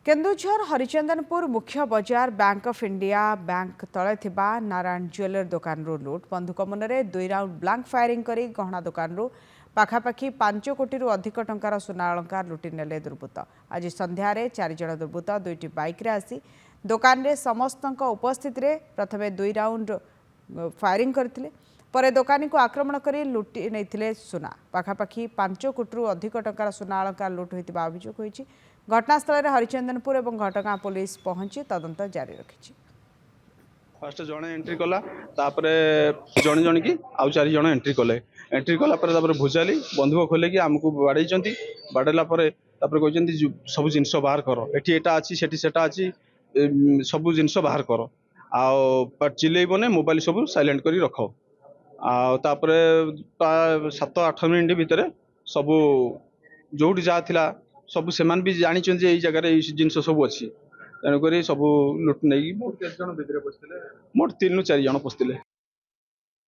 केन्दुझर हरिचंदनपुर मुख्य बजार bank of India bank तले थिबा नारायण ज्वेलर दुकान लुट बंधुक मुନରେ 2 राउंड ब्लांक फायरिंग करी गहना दुकान पाखापाखि 5 कोटी अधिक टंकार सुना अलंकार लुटि नेले दुर्बृत्त। आज संध्यारे 4 जण दुर्बृत्त 2टी बाइक रे आसी दुकान रे समस्त उपस्थित रे प्रथमे 2 राउंड फायरिंग करथिले परे दुकानी को आक्रमण करी लुटि नैथिले सुना पाखापाखि 5 कोटी अधिक टंकार सुना अलंकार लुट होइतिबा अभियोग होइछि। घटनास्थल में हरिचंदनपुर और घटगां पुलिस पहुंची तदंत जारी रखी। फर्स्ट जड़े एंट्री कला जड़े जन की आउ 4 जण एंट्री कले एंट्री कला भुजाली बंधुक खोले कि आमको बाड़े बाड़ेला कहते सब जिनस बाहर कर एटी एटा अच्छी सेठी सेटा अच्छी सब जिनस बाहर कर आ चिल्लेबने मोबाइल सब साइलेंट कर रख आउे 7-8 मिनिट भितर सब जो जहाँ थिला सब से भी जानी जगह जिनस सब अच्छी तेणुक सब लुट नहीं मोट 3-4 जन पशि